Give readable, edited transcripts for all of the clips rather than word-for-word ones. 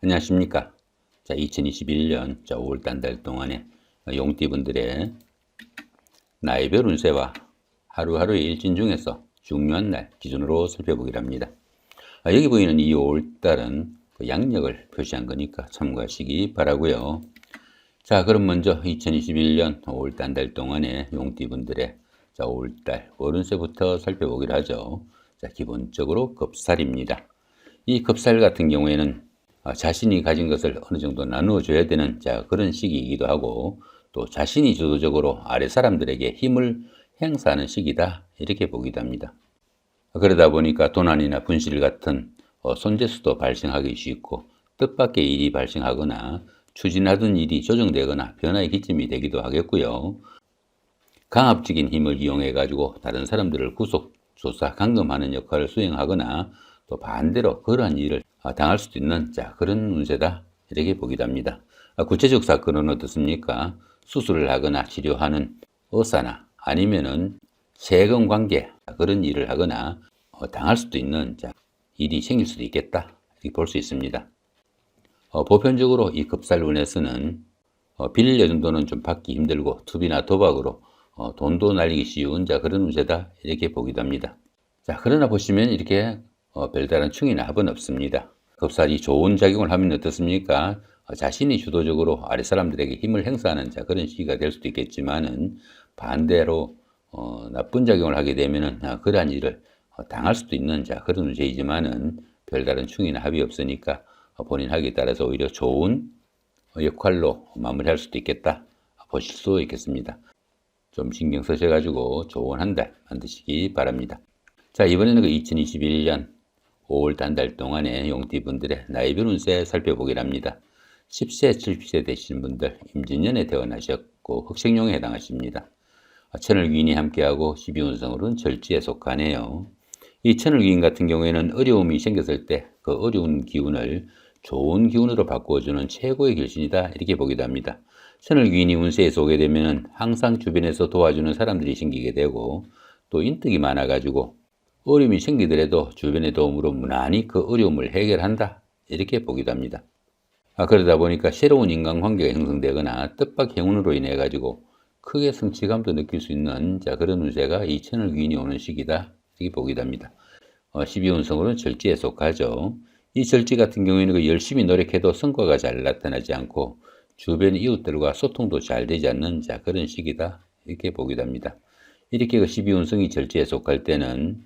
안녕하십니까. 2021년 5월달 한 달 동안에 용띠분들의 나이별 운세와 하루하루의 일진 중에서 중요한 날 기준으로 살펴보기로 합니다. 여기 보이는 이 5월달은 양력을 표시한 거니까 참고하시기 바라고요. 자, 그럼 먼저 2021년 5월달 한 달 동안에 용띠분들의 5월달 월운세부터 살펴보기로 하죠. 자, 기본적으로 겁살입니다. 이 겁살 같은 경우에는 자신이 가진 것을 어느 정도 나누어 줘야 되는 그런 시기이기도 하고, 또 자신이 주도적으로 아래 사람들에게 힘을 행사하는 시기다, 이렇게 보기도 합니다. 그러다 보니까 도난이나 분실 같은 손재수도 발생하기 쉽고, 뜻밖의 일이 발생하거나 추진하던 일이 조정되거나 변화의 기점이 되기도 하겠고요. 강압적인 힘을 이용해 가지고 다른 사람들을 구속, 조사, 감금하는 역할을 수행하거나, 또 반대로 그러한 일을 당할 수도 있는 그런 운세다, 이렇게 보기도 합니다. 구체적 사건은 어떻습니까? 수술을 하거나 치료하는 의사나 아니면은 세금 관계 그런 일을 하거나 당할 수도 있는 일이 생길 수도 있겠다, 이렇게 볼 수 있습니다. 보편적으로 이 겁살운에서는 빌려준 돈은 좀 받기 힘들고 투비나 도박으로 돈도 날리기 쉬운 그런 운세다, 이렇게 보기도 합니다. 그러나 보시면 이렇게 별다른 충이나 합은 없습니다. 겁살이 좋은 작용을 하면 어떻습니까? 자신이 주도적으로 아래 사람들에게 힘을 행사하는 그런 시기가 될 수도 있겠지만은, 반대로 나쁜 작용을 하게 되면은 그러한 일을 당할 수도 있는 그런 운세이지만은, 별다른 충이나 합이 없으니까 본인 하기에 따라서 오히려 좋은 역할로 마무리할 수도 있겠다, 보실 수 있겠습니다. 좀 신경 쓰셔가지고 좋은 한 달 만드시기 바랍니다. 자, 이번에는 2021년 5월 한 달 동안의 용띠분들의 나이별 운세 살펴보기로 합니다. 10세, 70세 되시는 분들 임진년에 태어나셨고 흑생룡에 해당하십니다. 천을귀인이 함께하고 12운성으로는 절지에 속하네요. 이 천을귀인 같은 경우에는 어려움이 생겼을 때 그 어려운 기운을 좋은 기운으로 바꾸어주는 최고의 결신이다, 이렇게 보기도 합니다. 천을귀인이 운세에 오게 되면 항상 주변에서 도와주는 사람들이 생기게 되고, 또 인덕이 많아가지고 어려움이 생기더라도 주변의 도움으로 무난히 그 어려움을 해결한다, 이렇게 보기도 합니다. 그러다 보니까 새로운 인간관계가 형성되거나 뜻밖의 행운으로 인해 가지고 크게 성취감도 느낄 수 있는 그런 운세가 이 천을귀인이 오는 시기다, 이렇게 보기도 합니다. 12운성으로는 절지에 속하죠. 이 절지 같은 경우에는 열심히 노력해도 성과가 잘 나타나지 않고 주변 이웃들과 소통도 잘 되지 않는 그런 시기다, 이렇게 보기도 합니다. 이렇게 12운성이 절지에 속할 때는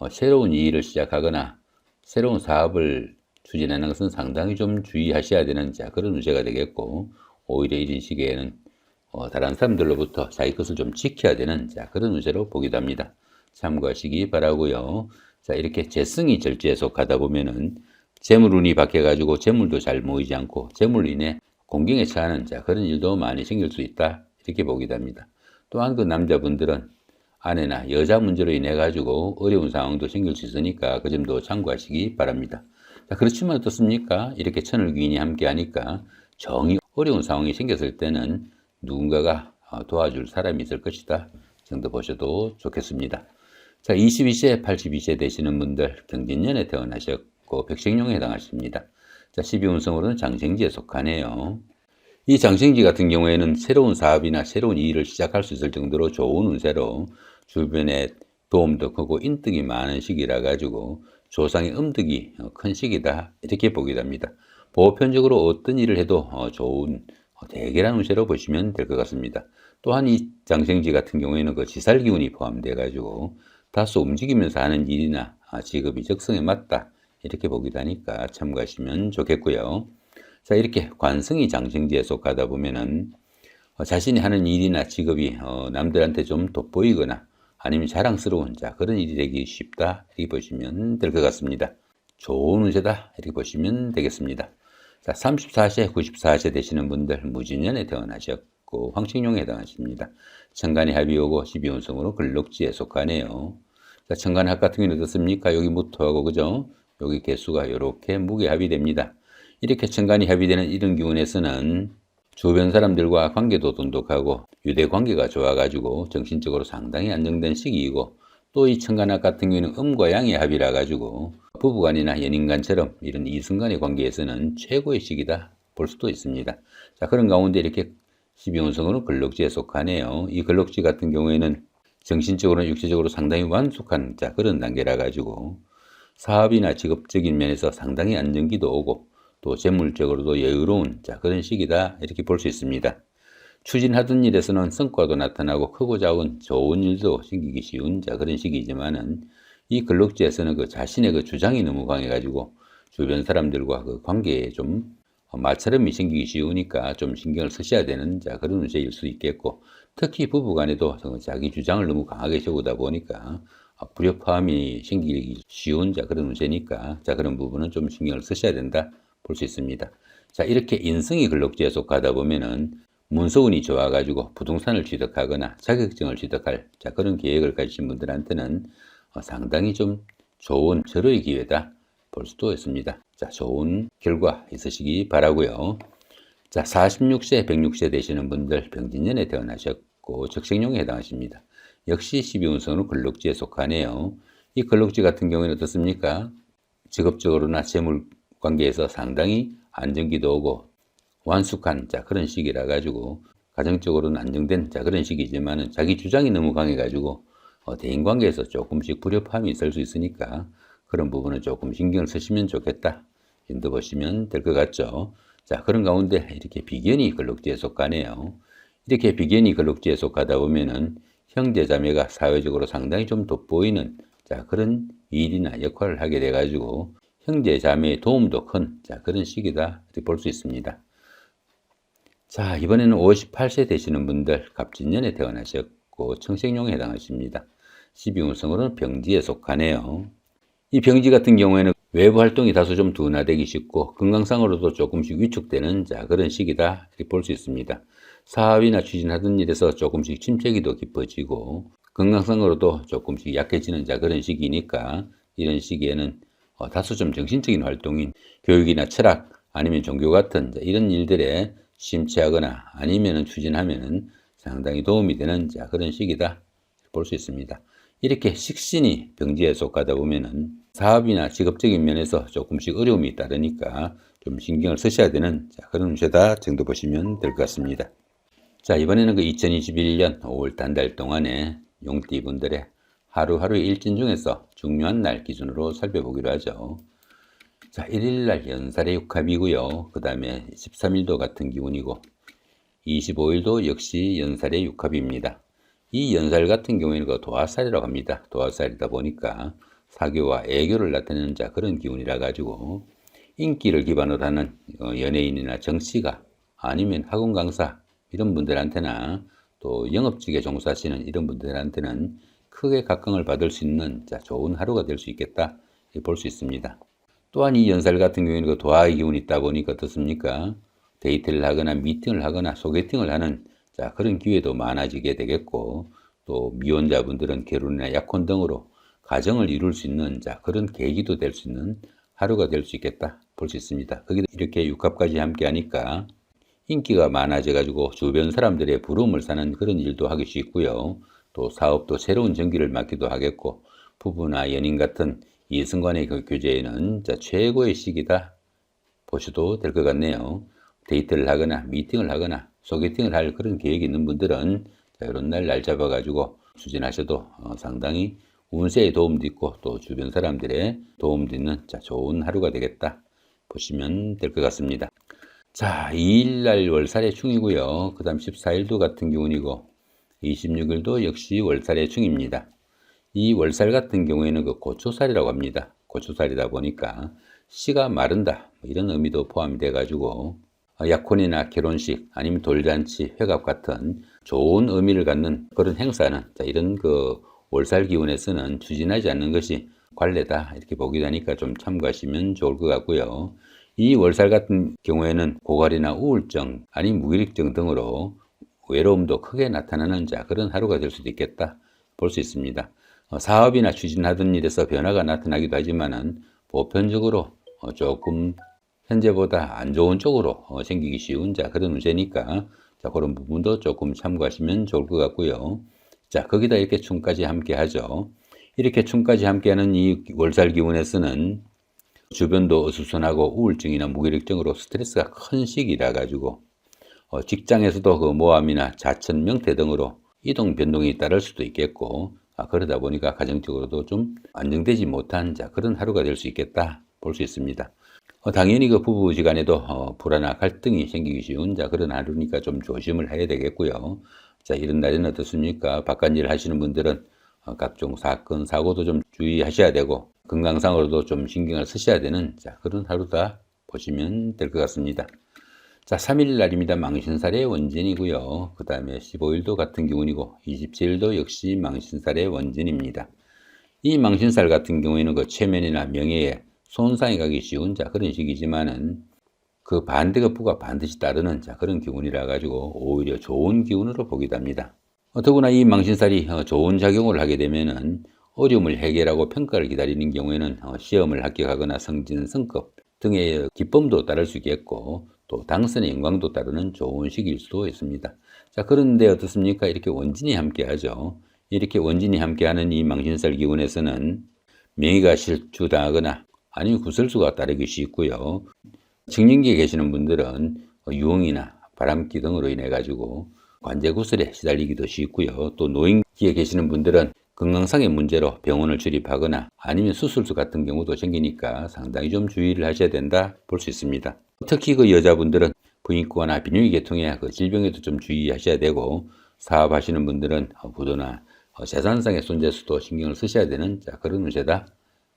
새로운 일을 시작하거나 새로운 사업을 추진하는 것은 상당히 좀 주의하셔야 되는 그런 운세가 되겠고, 오히려 이런 시기에는 다른 사람들로부터 자기 것을 좀 지켜야 되는 그런 운세로 보기도 합니다. 참고하시기 바라고요. 이렇게 재성이 절지에 속하다 보면은 재물운이 바뀌어가지고 재물도 잘 모이지 않고 재물로 인해 공경에 처하는 그런 일도 많이 생길 수 있다, 이렇게 보기도 합니다. 또한 남자분들은 아내나 여자 문제로 인해 가지고 어려운 상황도 생길 수 있으니까 그 점도 참고하시기 바랍니다. 그렇지만 어떻습니까? 이렇게 천을귀인이 함께 하니까 정이 어려운 상황이 생겼을 때는 누군가가 도와줄 사람이 있을 것이다 정도 보셔도 좋겠습니다. 22세, 82세 되시는 분들 경진년에 태어나셨고 백생룡에 해당하십니다. 12운성으로는 장생지에 속하네요. 이 장생지 같은 경우에는 새로운 사업이나 새로운 일을 시작할 수 있을 정도로 좋은 운세로 주변에 도움도 크고 인덕이 많은 시기라 가지고 조상의 음덕이 큰 시기다, 이렇게 보기도 합니다. 보편적으로 어떤 일을 해도 좋은 대결한 운세로 보시면 될 것 같습니다. 또한 이 장생지 같은 경우에는 지살기운이 포함되어 가지고 다소 움직이면서 하는 일이나 직업이 적성에 맞다, 이렇게 보기도 하니까 참고하시면 좋겠고요. 이렇게 관성이 장생지에 속하다 보면은 자신이 하는 일이나 직업이 남들한테 좀 돋보이거나 아니면 자랑스러운 그런 일이 되기 쉽다, 이렇게 보시면 될 것 같습니다. 좋은 운세다, 이렇게 보시면 되겠습니다. 34세, 94세 되시는 분들 무진년에 태어나셨고 황식룡에 해당하십니다. 천간이 합이 오고 12운성으로 근록지에 속하네요. 천간합 같은 경우는 어떻습니까? 여기 무토하고 그죠? 여기 개수가 이렇게 무게합이 됩니다. 이렇게 천간이 합의되는 이런 기운에서는 주변 사람들과 관계도 돈독하고 유대 관계가 좋아가지고 정신적으로 상당히 안정된 시기이고, 또 이 천간합 같은 경우에는 음과 양의 합이라 가지고 부부간이나 연인간처럼 이런 이성간의 관계에서는 최고의 시기다 볼 수도 있습니다. 자, 그런 가운데 이렇게 12운성으로 근록지에 속하네요. 이 근록지 같은 경우에는 정신적으로나 육체적으로 상당히 완숙한 그런 단계라 가지고 사업이나 직업적인 면에서 상당히 안정기도 오고 또 재물적으로도 여유로운 그런 시기다 이렇게 볼 수 있습니다. 추진하던 일에서는 성과도 나타나고 크고 작은 좋은 일도 생기기 쉬운 그런 시기이지만은 이 근록지에서는 그 자신의 그 주장이 너무 강해가지고 주변 사람들과 그 관계에 좀 마찰음이 생기기 쉬우니까 좀 신경을 쓰셔야 되는 그런 운세일 수 있겠고, 특히 부부간에도 자기 주장을 너무 강하게 세우다 보니까 불협화음이 생기기 쉬운 그런 운세니까 그런 부분은 좀 신경을 쓰셔야 된다 볼 수 있습니다. 자, 이렇게 인성이 근록지에 속하다 보면은 문서운이 좋아가지고 부동산을 취득하거나 자격증을 취득할 그런 계획을 가지신 분들한테는 상당히 좀 좋은 절호의 기회다 볼 수도 있습니다. 자, 좋은 결과 있으시기 바라고요. 자, 46세, 106세 되시는 분들 병진년에 태어나셨고 적생용에 해당하십니다. 역시 12운성으로 근록지에 속하네요. 이 근록지 같은 경우에는 어떻습니까? 직업적으로나 재물 관계에서 상당히 안정기도 오고 완숙한 그런 시기라 가지고 가정적으로는 안정된 그런 시기지만은 자기 주장이 너무 강해 가지고 대인 관계에서 조금씩 불협화음이 있을 수 있으니까 그런 부분은 조금 신경을 쓰시면 좋겠다 인도 보시면 될 것 같죠. 자, 그런 가운데 이렇게 비견이 근록지에 속하네요. 이렇게 비견이 근록지에 속하다 보면은 형제 자매가 사회적으로 상당히 좀 돋보이는 그런 일이나 역할을 하게 돼 가지고 형제 자매의 도움도 큰 그런 시기다 볼 수 있습니다. 자, 이번에는 58세 되시는 분들 갑진년에 태어나셨고 청생용에 해당하십니다. 12운성으로는 병지에 속하네요. 이 병지 같은 경우에는 외부 활동이 다소 좀 둔화되기 쉽고 건강상으로도 조금씩 위축되는 그런 시기다 이렇게 볼 수 있습니다. 사업이나 추진하던 일에서 조금씩 침체기도 깊어지고 건강상으로도 조금씩 약해지는 그런 시기니까 이런 시기에는 다소 좀 정신적인 활동인 교육이나 철학 아니면 종교 같은 이런 일들에 심취하거나 아니면은 추진하면은 상당히 도움이 되는 그런 시기다 볼 수 있습니다. 이렇게 식신이 병지에 속하다 보면은 사업이나 직업적인 면에서 조금씩 어려움이 따르니까 좀 신경을 쓰셔야 되는 그런 운세다 정도 보시면 될 것 같습니다. 자, 이번에는 그 2021년 5월 한 달 동안에 용띠 분들의 하루하루의 일진 중에서 중요한 날 기준으로 살펴보기로 하죠. 자, 1일날 연살의 육합이고요. 그 다음에 13일도 같은 기운이고 25일도 역시 연살의 육합입니다. 이 연살 같은 경우에는 그 도화살이라고 합니다. 도화살이다 보니까 사교와 애교를 나타내는 그런 기운이라 가지고 인기를 기반으로 하는 연예인이나 정치가 아니면 학원 강사 이런 분들한테나 또 영업직에 종사하시는 이런 분들한테는 크게 각광을 받을 수 있는 좋은 하루가 될 수 있겠다 볼 수 있습니다. 또한 이 연살 같은 경우에는 그 도화의 기운이 있다 보니까 어떻습니까? 데이트를 하거나 미팅을 하거나 소개팅을 하는 그런 기회도 많아지게 되겠고, 또 미혼자분들은 결혼이나 약혼 등으로 가정을 이룰 수 있는 그런 계기도 될 수 있는 하루가 될 수 있겠다 볼 수 있습니다. 거기다 이렇게 육합까지 함께 하니까 인기가 많아져 가지고 주변 사람들의 부러움을 사는 그런 일도 하기 쉽고요. 또 사업도 새로운 전기를 맞기도 하겠고, 부부나 연인 같은 이성간의 그 교제에는 최고의 시기다 보셔도 될 것 같네요. 데이트를 하거나 미팅을 하거나 소개팅을 할 그런 계획이 있는 분들은 이런 날 날 잡아가지고 추진하셔도 상당히 운세에 도움도 있고 또 주변 사람들의 도움도 있는 좋은 하루가 되겠다 보시면 될 것 같습니다. 자, 2일날 월살의 충이고요. 그 다음 14일도 같은 기운이고 26일도 역시 월살의 충입니다. 이 월살 같은 경우에는 그 고초살이라고 합니다. 고초살이다 보니까 씨가 마른다 이런 의미도 포함이 돼 가지고 약혼이나 결혼식 아니면 돌잔치, 회갑 같은 좋은 의미를 갖는 그런 행사는 이런 그 월살 기운에서는 추진하지 않는 것이 관례다 이렇게 보기도 하니까 좀 참고하시면 좋을 것 같고요. 이 월살 같은 경우에는 고갈이나 우울증 아니면 무기력증 등으로 외로움도 크게 나타나는 그런 하루가 될 수도 있겠다 볼 수 있습니다. 사업이나 추진하던 일에서 변화가 나타나기도 하지만은 보편적으로 조금 현재보다 안 좋은 쪽으로 생기기 쉬운 그런 운세니까 그런 부분도 조금 참고하시면 좋을 것 같고요. 자, 거기다 이렇게 충까지 함께 하죠. 이렇게 충까지 함께 하는 이 월살 기운에서는 주변도 어수선하고 우울증이나 무기력증으로 스트레스가 큰 시기라 가지고 직장에서도 그 모함이나 자천, 명퇴 등으로 이동 변동이 따를 수도 있겠고, 그러다 보니까 가정적으로도 좀 안정되지 못한 그런 하루가 될 수 있겠다 볼 수 있습니다. 당연히 그 부부지간에도 불화나 갈등이 생기기 쉬운 그런 하루니까 좀 조심을 해야 되겠고요. 이런 날에는 어떻습니까? 바깥일 하시는 분들은 각종 사건, 사고도 좀 주의하셔야 되고, 건강상으로도 좀 신경을 쓰셔야 되는 그런 하루다 보시면 될 것 같습니다. 3일 날입니다. 망신살의 원진이고요. 그 다음에 15일도 같은 기운이고 27일도 역시 망신살의 원진입니다. 이 망신살 같은 경우에는 그 체면이나 명예에 손상이 가기 쉬운 그런 시기지만은 그 반대급부가 반드시 따르는 그런 기운이라 가지고 오히려 좋은 기운으로 보기도 합니다. 더구나 이 망신살이 좋은 작용을 하게 되면은 어려움을 해결하고 평가를 기다리는 경우에는 시험을 합격하거나 승진, 성급 등의 기쁨도 따를 수 있겠고, 또 당선의 영광도 따르는 좋은 시기일 수도 있습니다. 그런데 어떻습니까? 이렇게 원진이 함께 하죠. 이렇게 원진이 함께하는 이 망신살 기운에서는 명의가 실추당하거나 아니면 구설수가 따르기 쉽고요. 직령기에 계시는 분들은 유흥이나 바람기 등으로 인해 가지고 관제구설에 시달리기도 쉽고요. 또 노인기에 계시는 분들은 건강상의 문제로 병원을 출입하거나 아니면 수술수 같은 경우도 생기니까 상당히 좀 주의를 하셔야 된다 볼 수 있습니다. 특히 그 여자분들은 부인과나 비뇨기 계통의 그 질병에도 좀 주의하셔야 되고, 사업하시는 분들은 부도나 재산상의 손재수도 신경을 쓰셔야 되는 그런 운세다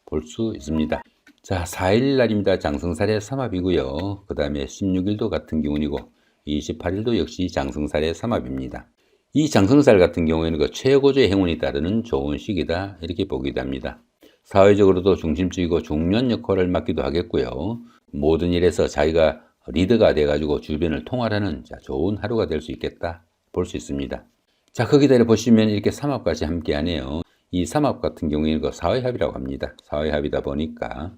볼 수 있습니다. 4일 날입니다. 장성살의 삼합이고요. 그 다음에 16일도 같은 기운이고 28일도 역시 장성살의 삼합입니다. 이 장성살 같은 경우에는 그 최고조의 행운이 따르는 좋은 시기다 이렇게 보기도 합니다. 사회적으로도 중심적이고 중요한 역할을 맡기도 하겠고요. 모든 일에서 자기가 리더가 돼가지고 주변을 통할하는 좋은 하루가 될 수 있겠다 볼 수 있습니다. 거기다 보시면 이렇게 삼합까지 함께 하네요. 이 삼합 같은 경우에는 그 사회합이라고 합니다. 사회합이다 보니까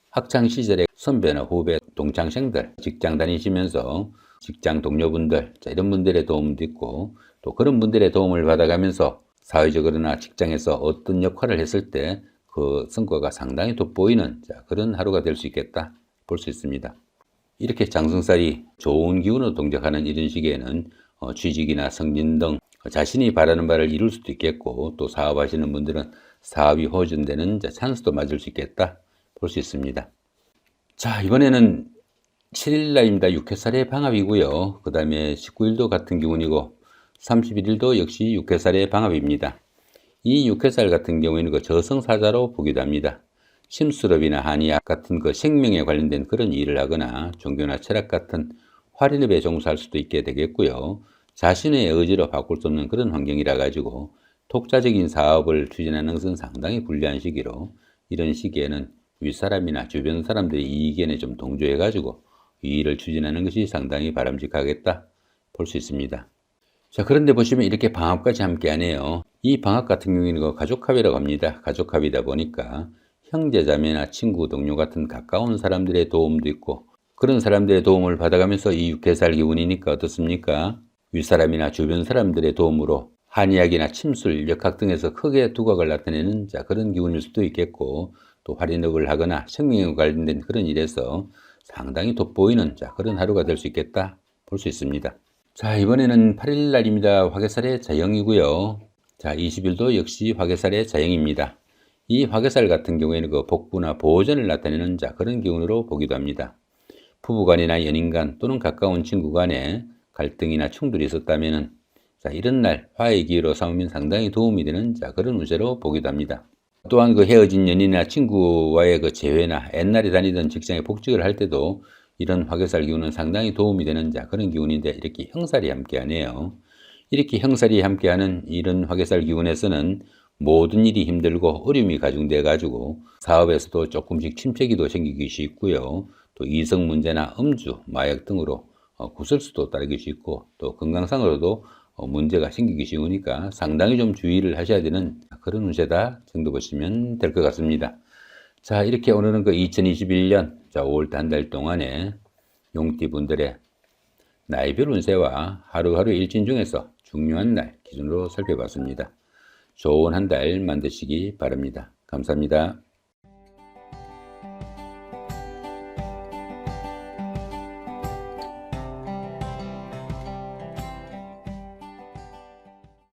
학창 시절에 선배나 후배, 동창생들, 직장 다니시면서 직장 동료분들, 이런 분들의 도움도 있고, 또 그런 분들의 도움을 받아가면서 사회적으로나 직장에서 어떤 역할을 했을 때 그 성과가 상당히 돋보이는 그런 하루가 될 수 있겠다 볼 수 있습니다. 이렇게 장성살이 좋은 기운으로 동작하는 이런 시기에는 취직이나 승진 등 자신이 바라는 바를 이룰 수도 있겠고, 또 사업하시는 분들은 사업이 호전되는 찬스도 맞을 수 있겠다 볼 수 있습니다. 이번에는 7일 날입니다. 6회살의 방합이고요. 그 다음에 19일도 같은 기운이고 31일도 역시 6회살의 방합입니다. 이 6회살 같은 경우에는 그 저승사자로 보기도 합니다. 심수럽이나 한의학 같은 그 생명에 관련된 그런 일을 하거나 종교나 철학 같은 활인업에 종사할 수도 있게 되겠고요. 자신의 의지로 바꿀 수 없는 그런 환경이라 가지고 독자적인 사업을 추진하는 것은 상당히 불리한 시기로, 이런 시기에는 윗사람이나 주변 사람들의 이견에 좀 동조해 가지고 이 일을 추진하는 것이 상당히 바람직하겠다 볼 수 있습니다. 그런데 보시면 이렇게 방합까지 함께 하네요. 이 방합 같은 경우에는 그 가족합이라고 합니다. 가족합이다 보니까 형제자매나 친구, 동료 같은 가까운 사람들의 도움도 있고, 그런 사람들의 도움을 받아가면서 이 육회살 기운이니까 어떻습니까? 윗사람이나 주변 사람들의 도움으로 한의학이나 침술, 역학 등에서 크게 두각을 나타내는 그런 기운일 수도 있겠고, 또 활인업을 하거나 생명에 관련된 그런 일에서 상당히 돋보이는 그런 하루가 될 수 있겠다 볼 수 있습니다. 이번에는 8일 날입니다. 화개살의 자영이고요. 20일도 역시 화개살의 자영입니다. 이 화개살 같은 경우에는 그 복부나 보호전을 나타내는 그런 기운으로 보기도 합니다. 부부간이나 연인간 또는 가까운 친구 간에 갈등이나 충돌이 있었다면은 이런 날 화해의 기회로 삼으면 상당히 도움이 되는 그런 운세로 보기도 합니다. 또한 그 헤어진 연인이나 친구와의 그 재회나 옛날에 다니던 직장에 복직을 할 때도 이런 화개살 기운은 상당히 도움이 되는 그런 기운인데, 이렇게 형살이 함께하네요. 이렇게 형살이 함께하는 이런 화개살 기운에서는 모든 일이 힘들고 어려움이 가중돼 가지고 사업에서도 조금씩 침체기도 생기기 쉽고요. 또 이성 문제나 음주, 마약 등으로 구설수도 따르기 쉽고, 또 건강상으로도 문제가 생기기 쉬우니까 상당히 좀 주의를 하셔야 되는 그런 운세다 정도 보시면 될 것 같습니다. 이렇게 오늘은 그 2021년 5월달 한 달 동안에 용띠분들의 나이별 운세와 하루하루 일진 중에서 중요한 날 기준으로 살펴봤습니다. 좋은 한 달 만드시기 바랍니다. 감사합니다.